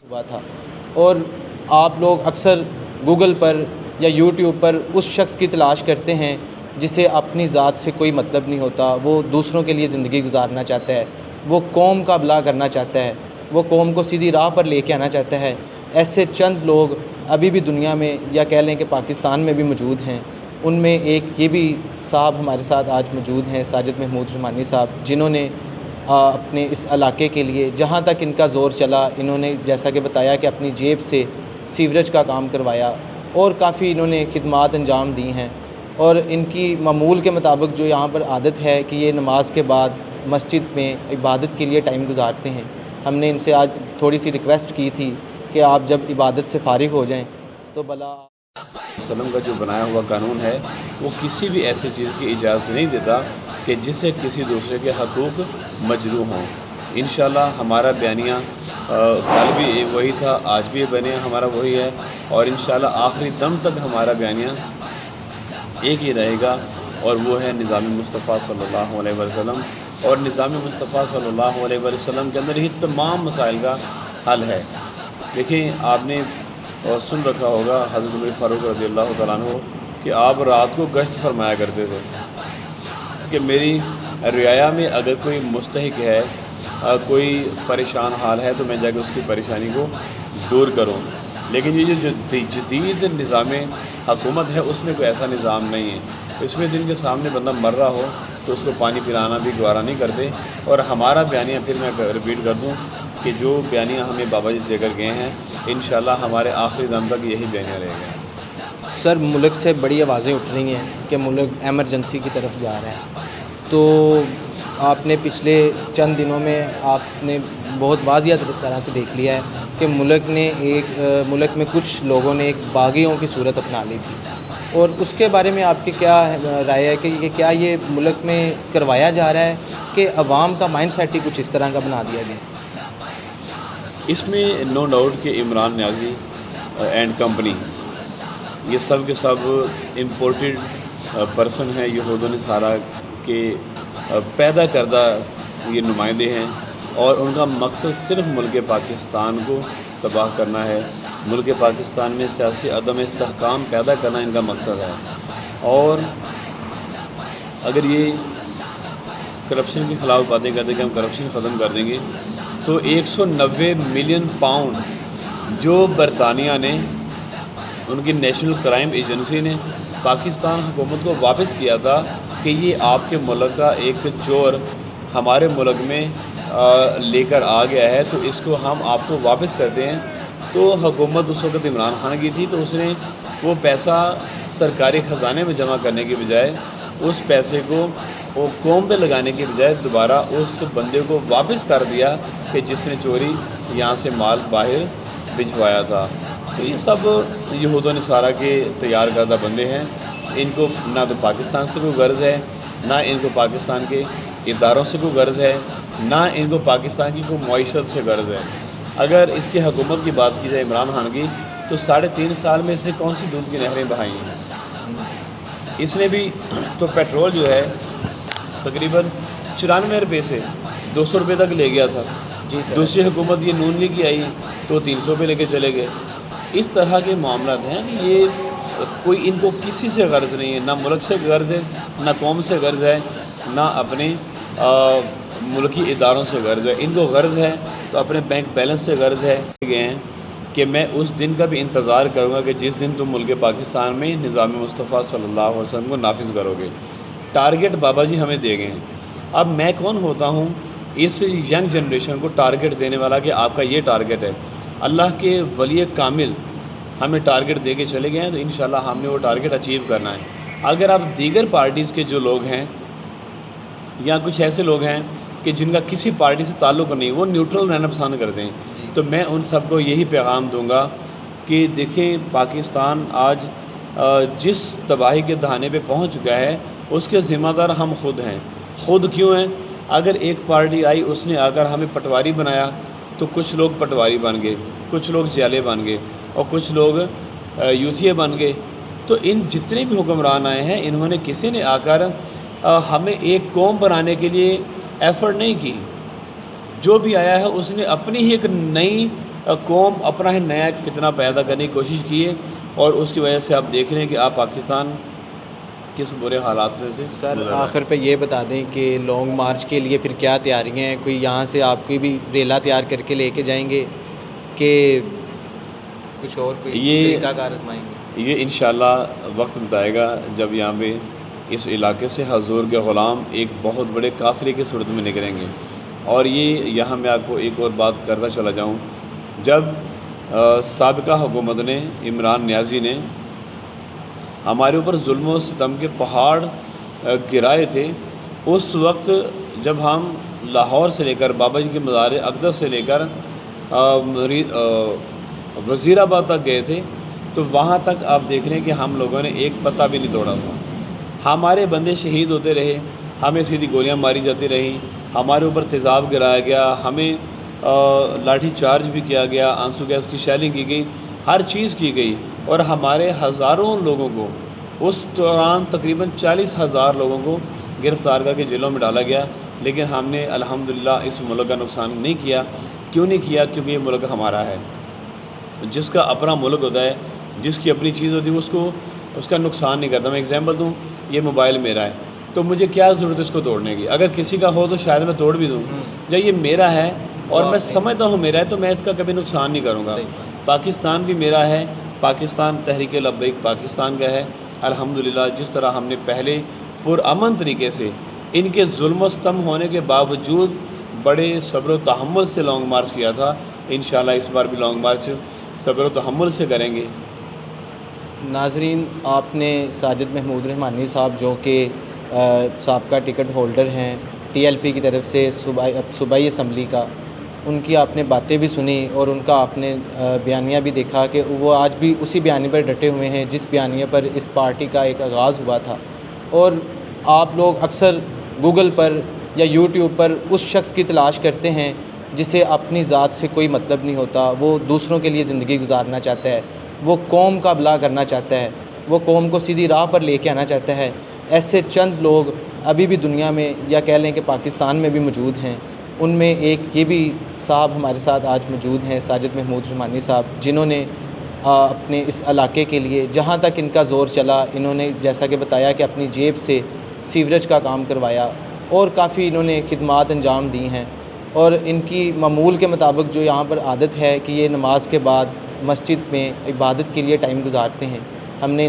ہوا تھا، اور آپ لوگ اکثر گوگل پر یا یوٹیوب پر اس شخص کی تلاش کرتے ہیں جسے اپنی ذات سے کوئی مطلب نہیں ہوتا، وہ دوسروں کے لیے زندگی گزارنا چاہتا ہے، وہ قوم کا بھلا کرنا چاہتا ہے، وہ قوم کو سیدھی راہ پر لے کے آنا چاہتا ہے۔ ایسے چند لوگ ابھی بھی دنیا میں، یا کہہ لیں کہ پاکستان میں بھی موجود ہیں۔ ان میں ایک یہ بھی صاحب ہمارے ساتھ آج موجود ہیں، ساجد محمود رحمانی صاحب، جنہوں نے اپنے اس علاقے کے لیے جہاں تک ان کا زور چلا، انہوں نے جیسا کہ بتایا کہ اپنی جیب سے سیوریج کا کام کروایا، اور کافی انہوں نے خدمات انجام دی ہیں۔ اور ان کی معمول کے مطابق جو یہاں پر عادت ہے کہ یہ نماز کے بعد مسجد میں عبادت کے لیے ٹائم گزارتے ہیں۔ ہم نے ان سے آج تھوڑی سی ریکویسٹ کی تھی کہ آپ جب عبادت سے فارغ ہو جائیں تو بلا وسلم کا جو بنایا ہوا قانون ہے وہ کسی بھی ایسی چیز کی اجازت نہیں دیتا کہ جس سے کسی دوسرے کے حقوق مجروح ہوں۔ انشاءاللہ ہمارا بیانیہ کل بھی وہی تھا، آج بھی یہ بیانیہ ہمارا وہی ہے، اور انشاءاللہ آخری دم تک ہمارا بیانیہ ایک ہی رہے گا، اور وہ ہے نظام مصطفیٰ صلی اللہ علیہ وسلم۔ اور نظام مصطفیٰ صلی اللہ علیہ وسلم کے اندر ہی تمام مسائل کا حل ہے۔ دیکھیں، آپ نے سن رکھا ہوگا حضرت عمر فاروق رضی اللہ تعالیٰ عنہ کہ آپ رات کو گشت فرمایا کرتے تھے کہ میری رعایا میں اگر کوئی مستحق ہے، کوئی پریشان حال ہے، تو میں جا کے اس کی پریشانی کو دور کروں۔ لیکن یہ جو جدید نظام حکومت ہے اس میں کوئی ایسا نظام نہیں ہے۔ اس میں جن کے سامنے بندہ مر رہا ہو تو اس کو پانی پلانا بھی گوارا نہیں کرتے۔ اور ہمارا بیانیہ پھر میں ریپیٹ کر دوں کہ جو بیانیہ ہمیں بابا جی دے کر گئے ہیں، انشاءاللہ ہمارے آخری دم تک یہی بیانیہ رہے گا۔ سر، ملک سے بڑی آوازیں اٹھ رہی ہیں کہ ملک ایمرجنسی کی طرف جا رہا ہے، تو آپ نے پچھلے چند دنوں میں آپ نے بہت واضح طرح سے دیکھ لیا ہے کہ ملک میں کچھ لوگوں نے ایک باغیوں کی صورت اپنا لی تھی، اور اس کے بارے میں آپ کی کیا رائے ہے کہ کیا یہ ملک میں کروایا جا رہا ہے کہ عوام کا مائنڈ سیٹ ہی کچھ اس طرح کا بنا دیا گیا؟ اس میں نو ڈاؤٹ کہ عمران نیازی اینڈ کمپنی یہ سب کے سب امپورٹڈ پرسن ہیں، یہود و نصارہ کے پیدا کردہ یہ نمائندے ہیں، اور ان کا مقصد صرف ملک پاکستان کو تباہ کرنا ہے۔ ملک پاکستان میں سیاسی عدم استحکام پیدا کرنا ان کا مقصد ہے۔ اور اگر یہ کرپشن کے خلاف باتیں کرتے کہ ہم کرپشن ختم کر دیں گے، تو 190 ملین پاؤنڈ جو برطانیہ نے، ان کی نیشنل کرائم ایجنسی نے پاکستان حکومت کو واپس کیا تھا کہ یہ آپ کے ملک کا ایک چور ہمارے ملک میں لے کر آ گیا ہے، تو اس کو ہم آپ کو واپس کرتے ہیں۔ تو حکومت اس وقت عمران خان کی تھی، تو اس نے وہ پیسہ سرکاری خزانے میں جمع کرنے کے بجائے اس پیسے کو وہ قوم پہ لگانے کے بجائے دوبارہ اس بندے کو واپس کر دیا کہ جس نے چوری یہاں سے مال باہر بھجوایا تھا۔ تو یہ سب یہود و نصارہ کے تیار کردہ بندے ہیں۔ ان کو نہ تو پاکستان سے کوئی غرض ہے، نہ ان کو پاکستان کے اداروں سے کوئی غرض ہے، نہ ان کو پاکستان کی کوئی معیشت سے غرض ہے۔ اگر اس کی حکومت کی بات کی جائے عمران خان کی، تو 3.5 سال میں اس نے کون سی دودھ کی نہریں بہائی ہیں؟ اس نے بھی تو پیٹرول جو ہے تقریباً 94 روپے سے 200 روپے تک لے گیا تھا۔ دوسری حکومت یہ نون لیگ کی آئی تو 300 روپے لے کے چلے گئے۔ اس طرح کے معاملات ہیں کہ یہ کوئی ان کو کسی سے غرض نہیں ہے، نہ ملک سے غرض ہے، نہ قوم سے غرض ہے، نہ اپنے ملکی اداروں سے غرض ہے۔ ان کو غرض ہے تو اپنے بینک بیلنس سے غرض ہے گئے ہیں کہ میں اس دن کا بھی انتظار کروں گا کہ جس دن تم ملک پاکستان میں نظام مصطفیٰ صلی اللہ علیہ وسلم کو نافذ کرو گے۔ ٹارگٹ بابا جی ہمیں دے گئے ہیں۔ اب میں کون ہوتا ہوں اس ینگ جنریشن کو ٹارگٹ دینے والا کہ آپ کا یہ ٹارگٹ ہے؟ اللہ کے ولی کامل ہمیں ٹارگٹ دے کے چلے گئے ہیں، تو انشاءاللہ ہم نے وہ ٹارگٹ اچیو کرنا ہے۔ اگر آپ دیگر پارٹیز کے جو لوگ ہیں یا کچھ ایسے لوگ ہیں کہ جن کا کسی پارٹی سے تعلق نہیں، وہ نیوٹرل رہنا پسند کرتے ہیں. تو میں ان سب کو یہی پیغام دوں گا کہ دیکھیں پاکستان آج جس تباہی کے دہانے پہ پہنچ چکا ہے اس کے ذمہ دار ہم خود ہیں. خود کیوں ہیں؟ اگر ایک پارٹی آئی، اس نے آ کر ہمیں پٹواری بنایا تو کچھ لوگ پٹواری بن گئے، کچھ لوگ جیلے بن گئے اور کچھ لوگ یوتھیے بن گئے. تو ان جتنے بھی حکمران آئے ہیں انہوں نے کسی نے آ کر ہمیں ایک قوم بنانے کے لیے ایفرٹ نہیں کی. جو بھی آیا ہے اس نے اپنی ہی ایک نئی قوم، اپنا ہی نیا ایک فتنہ پیدا کرنے کی کوشش کی ہے، اور اس کی وجہ سے آپ دیکھ رہے ہیں کہ آپ پاکستان کس برے حالات میں سے سر آخر پہ یہ بتا دیں کہ لانگ مارچ کے لیے پھر کیا تیاریاں ہیں؟ کوئی یہاں سے آپ کوئی بھی ریلا تیار کر کے لے کے جائیں گے کہ کچھ اور کوئی طریقہ کار آزمائیں گے؟ یہ انشاءاللہ وقت بتائے گا جب یہاں پہ اس علاقے سے حضور کے غلام ایک بہت بڑے قافلے کی صورت میں نکلیں گے. اور یہ یہاں میں آپ کو ایک اور بات کرتا چلا جاؤں، جب سابقہ حکومت نے، عمران نیازی نے ہمارے اوپر ظلم و ستم کے پہاڑ گرائے تھے، اس وقت جب ہم لاہور سے لے کر بابا جی کے مزار اقدس سے لے کر وزیر آباد تک گئے تھے، تو وہاں تک آپ دیکھ رہے ہیں کہ ہم لوگوں نے ایک پتہ بھی نہیں توڑا تھا. ہمارے بندے شہید ہوتے رہے، ہمیں سیدھی گولیاں ماری جاتی رہیں، ہمارے اوپر تیزاب گرایا گیا، ہمیں لاٹھی چارج بھی کیا گیا، آنسو گیس کی شیلنگ کی گئی، ہر چیز کی گئی، اور ہمارے ہزاروں لوگوں کو اس دوران تقریباً 40,000 لوگوں کو گرفتار کر کے جیلوں میں ڈالا گیا. لیکن ہم نے الحمدللہ اس ملک کا نقصان نہیں کیا. کیوں نہیں کیا؟ کیونکہ یہ ملک ہمارا ہے. جس کا اپنا ملک ہوتا ہے، جس کی اپنی چیز ہوتی ہے، اس کا نقصان نہیں کرتا. میں ایگزامپل دوں، یہ موبائل میرا ہے تو مجھے کیا ضرورت ہے اس کو توڑنے کی؟ اگر کسی کا ہو تو شاید میں توڑ بھی دوں. جب یہ میرا ہے اور میں سمجھتا ہوں میرا ہے تو میں اس کا کبھی نقصان نہیں کروں گا. پاکستان بھی میرا ہے، پاکستان تحریک لبیک پاکستان کا ہے. الحمدللہ جس طرح ہم نے پہلے پرامن طریقے سے ان کے ظلم و ستم ہونے کے باوجود بڑے صبر و تحمل سے لانگ مارچ کیا تھا، انشاءاللہ اس بار بھی لانگ مارچ صبر و تحمل سے کریں گے. ناظرین، آپ نے ساجد محمود رحمانی صاحب جو کہ سابقہ ٹکٹ ہولڈر ہیں TLP کی طرف سے صوبائی اسمبلی کا، ان کی آپ نے باتیں بھی سنی اور ان کا آپ نے بیانیہ بھی دیکھا کہ وہ آج بھی اسی بیانیے پر ڈٹے ہوئے ہیں جس بیانیے پر اس پارٹی کا ایک آغاز ہوا تھا. اور آپ لوگ اکثر گوگل پر یا یوٹیوب پر اس شخص کی تلاش کرتے ہیں جسے اپنی ذات سے کوئی مطلب نہیں ہوتا، وہ دوسروں کے لیے زندگی گزارنا چاہتا ہے، وہ قوم کا بھلا کرنا چاہتا ہے، وہ قوم کو سیدھی راہ پر لے کے آنا چاہتا ہے. ایسے چند لوگ ابھی بھی دنیا میں یا کہہ لیں کہ پاکستان میں بھی موجود ہیں. ان میں ایک یہ بھی صاحب ہمارے ساتھ آج موجود ہیں، ساجد محمود رحمانی صاحب، جنہوں نے اپنے اس علاقے کے لیے جہاں تک ان کا زور چلا، انہوں نے جیسا کہ بتایا کہ اپنی جیب سے سیوریج کا کام کروایا اور کافی انہوں نے خدمات انجام دی ہیں. اور ان کی معمول کے مطابق جو یہاں پر عادت ہے کہ یہ نماز کے بعد مسجد میں عبادت کے لیے ٹائم گزارتے ہیں. ہم نے